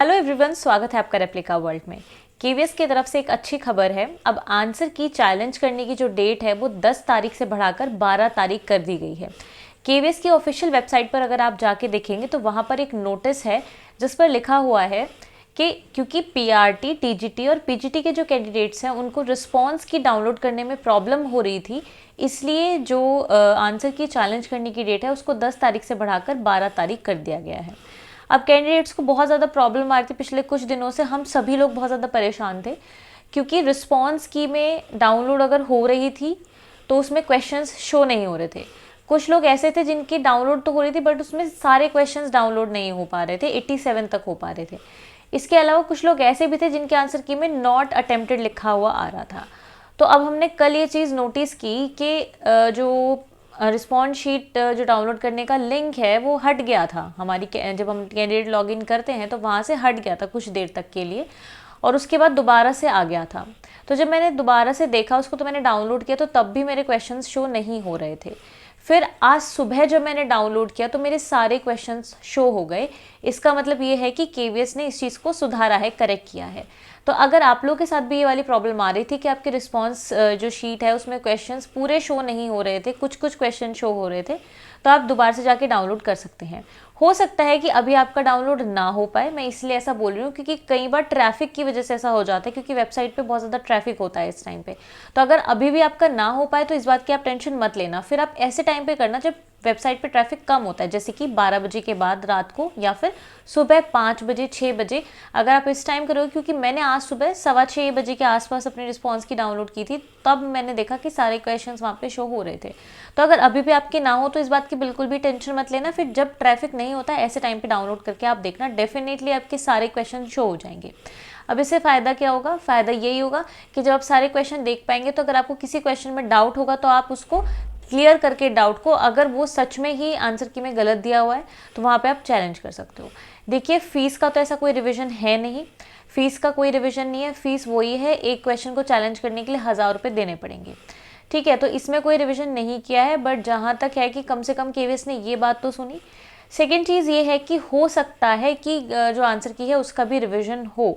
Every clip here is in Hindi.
हेलो एवरीवन, स्वागत है आपका रेप्लिका वर्ल्ड में। केवीएस की तरफ से एक अच्छी खबर है। अब आंसर की चैलेंज करने की जो डेट है वो 10 तारीख से बढ़ाकर 12 तारीख कर दी गई है। केवीएस की ऑफिशियल वेबसाइट पर अगर आप जाके देखेंगे तो वहाँ पर एक नोटिस है जिस पर लिखा हुआ है कि क्योंकि पीआरटी, टीजीटी और पीजीटी के जो कैंडिडेट्स हैं उनको रिस्पॉन्स की डाउनलोड करने में प्रॉब्लम हो रही थी, इसलिए जो आंसर की चैलेंज करने की डेट है उसको 10 तारीख से बढ़ाकर 12 तारीख कर दिया गया है। अब कैंडिडेट्स को बहुत ज़्यादा प्रॉब्लम आ रही थी पिछले कुछ दिनों से, हम सभी लोग बहुत ज़्यादा परेशान थे क्योंकि रिस्पॉन्स की में डाउनलोड अगर हो रही थी तो उसमें क्वेश्चंस शो नहीं हो रहे थे। कुछ लोग ऐसे थे जिनकी डाउनलोड तो हो रही थी बट उसमें सारे क्वेश्चंस डाउनलोड नहीं हो पा रहे थे, 87 तक हो पा रहे थे। इसके अलावा कुछ लोग ऐसे भी थे जिनके आंसर की में नॉट अटेम्प्टेड लिखा हुआ आ रहा था। तो अब हमने कल ये चीज़ नोटिस की कि जो रिस्पॉन्स शीट जो डाउनलोड करने का लिंक है वो हट गया था हमारी, जब हम कैंडिडेट लॉगिन करते हैं तो वहाँ से हट गया था कुछ देर तक के लिए और उसके बाद दोबारा से आ गया था। तो जब मैंने दोबारा से देखा उसको तो मैंने डाउनलोड किया तो तब भी मेरे क्वेश्चंस शो नहीं हो रहे थे। फिर आज सुबह जब मैंने डाउनलोड किया तो मेरे सारे क्वेश्चंस शो हो गए। इसका मतलब ये है कि केवीएस ने इस चीज़ को सुधारा है, करेक्ट किया है। तो अगर आप लोगों के साथ भी ये वाली प्रॉब्लम आ रही थी कि आपके रिस्पॉन्स जो शीट है उसमें क्वेश्चंस पूरे शो नहीं हो रहे थे, कुछ कुछ क्वेश्चन शो हो रहे थे, तो आप दोबारा से जाके डाउनलोड कर सकते हैं। हो सकता है कि अभी आपका डाउनलोड ना हो पाए, मैं इसलिए ऐसा बोल रही हूँ क्योंकि कई बार ट्रैफिक की वजह से ऐसा हो जाता है क्योंकि वेबसाइट पे बहुत ज़्यादा ट्रैफिक होता है इस टाइम पे। तो अगर अभी भी आपका ना हो पाए तो इस बात की आप टेंशन मत लेना, फिर आप ऐसे टाइम पे करना जब वेबसाइट पे ट्रैफिक कम होता है, जैसे कि 12 बजे के बाद रात को या फिर सुबह 5 बजे 6 बजे। अगर आप इस टाइम करोगे, क्योंकि मैंने आज सुबह 6:15 बजे के आसपास अपने रिस्पॉन्स की डाउनलोड की थी, तब मैंने देखा कि सारे क्वेश्चंस वहाँ पे शो हो रहे थे। तो अगर अभी भी आपके ना हो तो इस बात की बिल्कुल भी टेंशन मत लेना, फिर जब ट्रैफिक नहीं होता है ऐसे टाइम पे डाउनलोड करके आप देखना, डेफिनेटली आपके सारे क्वेश्चन शो हो जाएंगे। अब इससे फ़ायदा क्या होगा? फ़ायदा यही होगा कि जब आप सारे क्वेश्चन देख पाएंगे तो अगर आपको किसी क्वेश्चन में डाउट होगा तो आप उसको क्लियर करके डाउट को, अगर वो सच में ही आंसर की में गलत दिया हुआ है तो वहाँ पे आप चैलेंज कर सकते हो। देखिए, फ़ीस का तो ऐसा कोई रिविज़न है नहीं, फ़ीस का कोई रिविज़न नहीं है। फ़ीस वही है, एक क्वेश्चन को चैलेंज करने के लिए 1000 रुपये देने पड़ेंगे, ठीक है। तो इसमें कोई रिविज़न नहीं किया है, बट जहाँ तक है कि कम से कम केवीएस ने ये बात तो सुनी। सेकेंड चीज़ ये है कि हो सकता है कि जो आंसर की है उसका भी रिविज़न हो,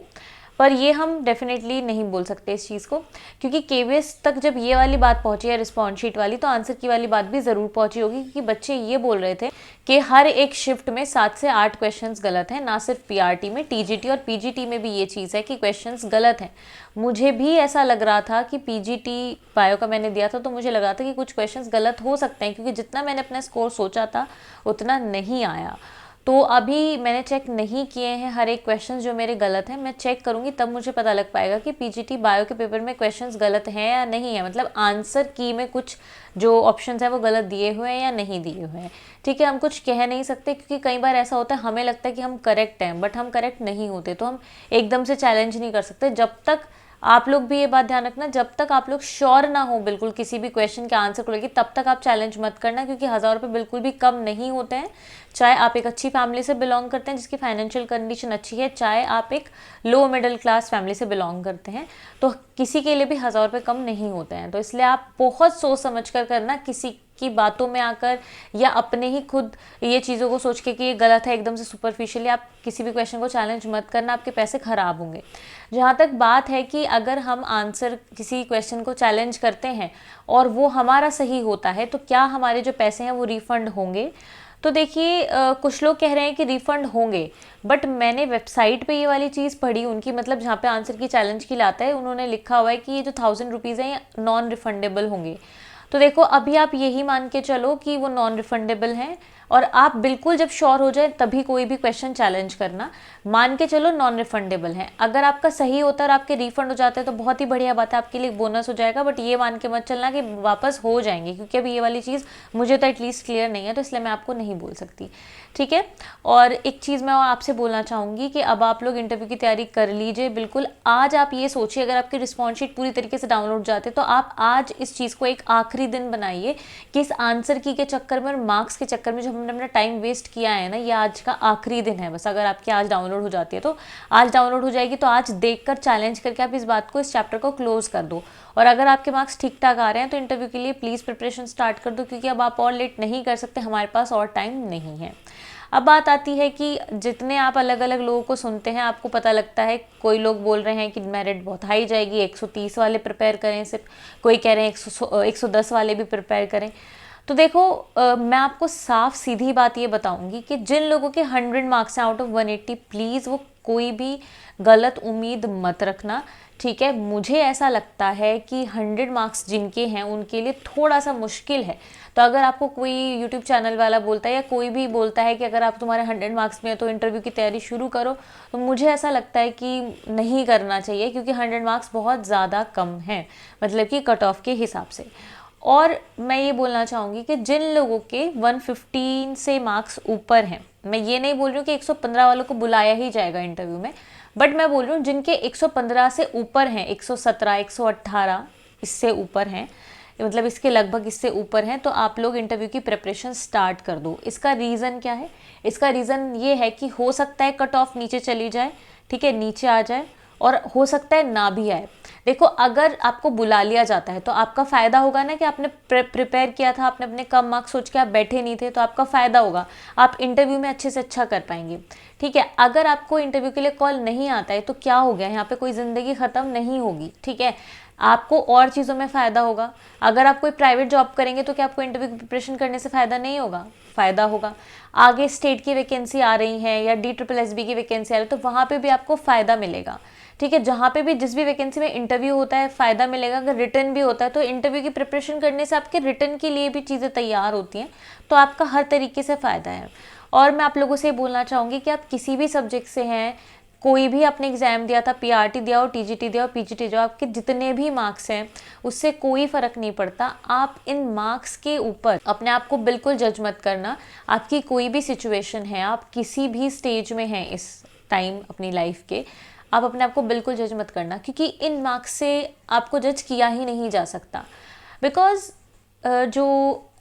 पर ये हम डेफिनेटली नहीं बोल सकते इस चीज़ को, क्योंकि केवीएस तक जब ये वाली बात पहुंची है रिस्पॉन्स शीट वाली, तो आंसर की वाली बात भी ज़रूर पहुंची होगी, क्योंकि बच्चे ये बोल रहे थे कि हर एक शिफ्ट में 7 से 8 क्वेश्चंस गलत हैं, ना सिर्फ पीआरटी में, टीजीटी और पीजीटी में भी ये चीज़ है कि क्वेश्चंस गलत हैं। मुझे भी ऐसा लग रहा था कि पीजीटी बायो का मैंने दिया था तो मुझे लगा था कि कुछ क्वेश्चंस गलत हो सकते हैं, क्योंकि जितना मैंने अपना स्कोर सोचा था उतना नहीं आया। तो अभी मैंने चेक नहीं किए हैं हर एक क्वेश्चन जो मेरे गलत हैं, मैं चेक करूँगी तब मुझे पता लग पाएगा कि पीजीटी बायो के पेपर में क्वेश्चंस गलत हैं या नहीं है, मतलब आंसर की में कुछ जो ऑप्शंस हैं वो गलत दिए हुए हैं या नहीं दिए हुए हैं, ठीक है। हम कुछ कह नहीं सकते क्योंकि कई बार ऐसा होता है हमें लगता है कि हम करेक्ट हैं बट हम करेक्ट नहीं होते, तो हम एकदम से चैलेंज नहीं कर सकते। जब तक आप लोग भी ये बात ध्यान रखना, जब तक आप लोग श्योर ना हो बिल्कुल किसी भी क्वेश्चन के आंसर को लेकर, तब तक आप चैलेंज मत करना, क्योंकि 1000 रुपये बिल्कुल भी कम नहीं होते हैं। चाहे आप एक अच्छी फैमिली से बिलोंग करते हैं जिसकी फाइनेंशियल कंडीशन अच्छी है, चाहे आप एक लो मिडिल क्लास फैमिली से बिलोंग करते हैं, तो किसी के लिए भी 1000 रुपये कम नहीं होते हैं। तो इसलिए आप बहुत सोच समझ कर करना, किसी की बातों में आकर या अपने ही खुद ये चीज़ों को सोच के कि ये गलत है एकदम से सुपरफिशियली आप किसी भी क्वेश्चन को चैलेंज मत करना, आपके पैसे खराब होंगे। जहाँ तक बात है कि अगर हम आंसर किसी क्वेश्चन को चैलेंज करते हैं और वो हमारा सही होता है तो क्या हमारे जो पैसे हैं वो रिफ़ंड होंगे? तो देखिए, कुछ लोग कह रहे हैं कि रिफ़ंड होंगे, बट मैंने वेबसाइट पे ये वाली चीज़ पढ़ी उनकी, मतलब जहाँ पे आंसर की चैलेंज की लाता है उन्होंने लिखा हुआ है कि ये जो 1000 रुपीज़ हैं ये नॉन रिफंडेबल होंगे। तो देखो, अभी आप यही मान के चलो कि वो नॉन रिफंडेबल हैं और आप बिल्कुल जब श्योर हो जाए तभी कोई भी क्वेश्चन चैलेंज करना। मान के चलो नॉन रिफंडेबल है, अगर आपका सही होता है और आपके रिफंड हो जाते हैं तो बहुत ही बढ़िया बात है, आपके लिए बोनस हो जाएगा, बट ये मान के मत चलना कि वापस हो जाएंगे, क्योंकि अभी ये वाली चीज़ मुझे तो एटलीस्ट क्लियर नहीं है, तो इसलिए मैं आपको नहीं बोल सकती, ठीक है। और एक चीज़ मैं आपसे बोलना चाहूँगी कि अब आप लोग इंटरव्यू की तैयारी कर लीजिए बिल्कुल। आज आप ये सोचिए, अगर आपकी रिस्पॉन्स शीट पूरी तरीके से डाउनलोड जाते तो आप आज इस चीज़ को एक आखिरी दिन बनाइए कि इस आंसर की के चक्कर में और मार्क्स के चक्कर में जो हमने अपना टाइम वेस्ट किया है ना, ये आज का आखिरी दिन है बस। अगर आपकी आज डाउनलोड हो जाती है तो आज डाउनलोड हो जाएगी, तो आज देखकर चैलेंज करके आप इस बात को, इस चैप्टर को क्लोज कर दो। और अगर आपके मार्क्स ठीक ठाक आ रहे हैं तो इंटरव्यू के लिए प्लीज़ प्रिपरेशन स्टार्ट कर दो, क्योंकि अब आप और लेट नहीं कर सकते, हमारे पास और टाइम नहीं है। अब बात आती है कि जितने आप अलग अलग लोगों को सुनते हैं आपको पता लगता है, कोई लोग बोल रहे हैं कि मेरिट बहुत हाई जाएगी, 130 वाले प्रिपेयर करें सिर्फ, कोई कह रहे हैं 110 वाले भी प्रिपेयर करें। तो देखो मैं आपको साफ सीधी बात ये बताऊंगी कि जिन लोगों के 100 मार्क्स हैं आउट ऑफ 180, प्लीज़ वो कोई भी गलत उम्मीद मत रखना, ठीक है। मुझे ऐसा लगता है कि 100 मार्क्स जिनके हैं उनके लिए थोड़ा सा मुश्किल है। तो अगर आपको कोई यूट्यूब चैनल वाला बोलता है या कोई भी बोलता है कि अगर आप तुम्हारे 100 मार्क्स में है तो इंटरव्यू की तैयारी शुरू करो, तो मुझे ऐसा लगता है कि नहीं करना चाहिए, क्योंकि 100 मार्क्स बहुत ज़्यादा कम है, मतलब कि कट ऑफ के हिसाब से। और मैं ये बोलना चाहूँगी कि जिन लोगों के 115 से मार्क्स ऊपर हैं, मैं ये नहीं बोल रही हूँ कि 115 वालों को बुलाया ही जाएगा इंटरव्यू में, बट मैं बोल रही हूँ जिनके 115 से ऊपर हैं, 117, 118 इससे ऊपर हैं, मतलब इसके लगभग इससे ऊपर हैं, तो आप लोग इंटरव्यू की प्रिपरेशन स्टार्ट कर दो। इसका रीज़न क्या है? इसका रीज़न ये है कि हो सकता है कट ऑफ नीचे चली जाए, ठीक है, नीचे आ जाए, और हो सकता है ना भी आए। देखो अगर आपको बुला लिया जाता है तो आपका फ़ायदा होगा ना कि आपने प्रिपेयर किया था, आपने अपने कम मार्क्स सोच के आप बैठे नहीं थे, तो आपका फ़ायदा होगा, आप इंटरव्यू में अच्छे से अच्छा कर पाएंगे, ठीक है। अगर आपको इंटरव्यू के लिए कॉल नहीं आता है तो क्या हो गया, यहाँ पे कोई ज़िंदगी ख़त्म नहीं होगी, ठीक है। आपको और चीज़ों में फ़ायदा होगा। अगर आप कोई प्राइवेट जॉब करेंगे तो क्या आपको इंटरव्यू की प्रिपरेशन करने से फ़ायदा नहीं होगा? फ़ायदा होगा। आगे स्टेट की वैकेंसी आ रही है या DSSB की वैकेंसी आ रही है, तो वहाँ पे भी आपको फ़ायदा मिलेगा, ठीक है। जहाँ पे भी जिस भी वैकेंसी में इंटरव्यू होता है फ़ायदा मिलेगा। अगर रिटर्न भी होता है तो इंटरव्यू की प्रिपरेशन करने से आपके रिटर्न के लिए भी चीज़ें तैयार होती हैं, तो आपका हर तरीके से फ़ायदा है। और मैं आप लोगों से बोलना चाहूँगी कि आप किसी भी सब्जेक्ट से हैं, कोई भी आपने एग्ज़ाम दिया था, PRT दिया हो, TGT दिया हो, PGT दिया हो, आपके जितने भी मार्क्स हैं उससे कोई फ़र्क नहीं पड़ता। आप इन मार्क्स के ऊपर अपने आप को बिल्कुल जज मत करना। आपकी कोई भी सिचुएशन है, आप किसी भी स्टेज में हैं इस टाइम अपनी लाइफ के, आप अपने आप को बिल्कुल जज मत करना, क्योंकि इन मार्क्स से आपको जज किया ही नहीं जा सकता। बिकॉज़ जो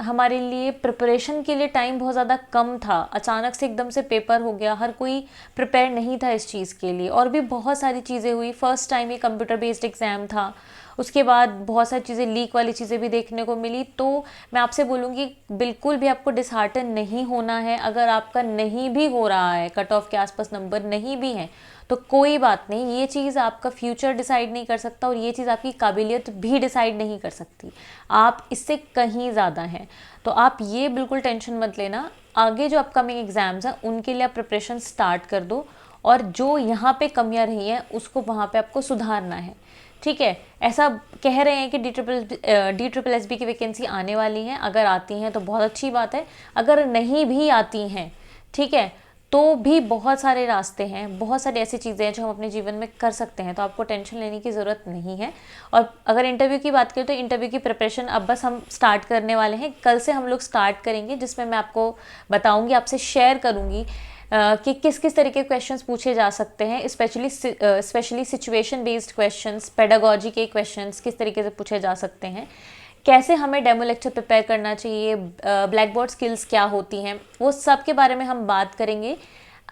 हमारे लिए प्रिपरेशन के लिए टाइम बहुत ज़्यादा कम था, अचानक से एकदम से पेपर हो गया, हर कोई प्रिपेयर नहीं था इस चीज़ के लिए, और भी बहुत सारी चीज़ें हुई। फर्स्ट टाइम ये कंप्यूटर बेस्ड एग्ज़ाम था, उसके बाद बहुत सारी चीज़ें लीक वाली चीज़ें भी देखने को मिली। तो मैं आपसे बोलूँगी बिल्कुल भी आपको डिसहार्टन नहीं होना है। अगर आपका नहीं भी हो रहा है, कट ऑफ के आसपास नंबर नहीं भी हैं, तो कोई बात नहीं, ये चीज़ आपका फ्यूचर डिसाइड नहीं कर सकता, और ये चीज़ आपकी काबिलियत भी डिसाइड नहीं कर सकती। आप इससे कहीं ज़्यादा हैं, तो आप ये बिल्कुल टेंशन मत लेना। आगे जो अपकमिंग एग्ज़ाम्स हैं उनके लिए आप प्रिपरेशन स्टार्ट कर दो, और जो यहाँ पे कमियाँ रही हैं उसको वहाँ पे आपको सुधारना है, ठीक है। ऐसा कह रहे हैं कि DSSB की वैकेंसी आने वाली हैं, अगर आती हैं तो बहुत अच्छी बात है, अगर नहीं भी आती हैं, ठीक है, तो भी बहुत सारे रास्ते हैं, बहुत सारी ऐसी चीज़ें हैं जो हम अपने जीवन में कर सकते हैं, तो आपको टेंशन लेने की ज़रूरत नहीं है। और अगर इंटरव्यू की बात करें तो इंटरव्यू की प्रिपरेशन अब बस हम स्टार्ट करने वाले हैं, कल से हम लोग स्टार्ट करेंगे, जिसमें मैं आपको बताऊंगी, आपसे शेयर करूंगी कि किस किस तरीके के क्वेश्चंस पूछे जा सकते हैं, specially situation based questions, pedagogy के क्वेश्चंस किस तरीके से पूछे जा सकते हैं, कैसे हमें डेमो लेक्चर प्रिपेयर करना चाहिए, ब्लैक बोर्ड स्किल्स क्या होती हैं, वो सब के बारे में हम बात करेंगे।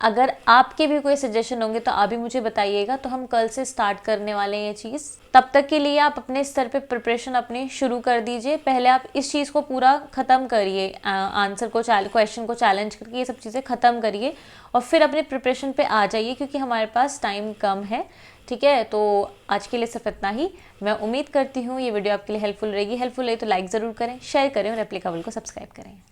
अगर आपके भी कोई सजेशन होंगे तो आप भी मुझे बताइएगा, तो हम कल से स्टार्ट करने वाले हैं ये चीज़। तब तक के लिए आप अपने स्तर पे प्रिपरेशन अपनी शुरू कर दीजिए। पहले आप इस चीज़ को पूरा ख़त्म करिए, क्वेश्चन को चैलेंज करके ये सब चीज़ें ख़त्म करिए, और फिर अपने प्रिपरेशन पे आ जाइए, क्योंकि हमारे पास टाइम कम है, ठीक है। तो आज के लिए सिर्फ इतना ही। मैं उम्मीद करती हूँ ये वीडियो आपके लिए हेल्पफुल रहेगी। हेल्पफुल रही तो लाइक ज़रूर करें, शेयर करें और एप्लीकेबल को सब्सक्राइब करें।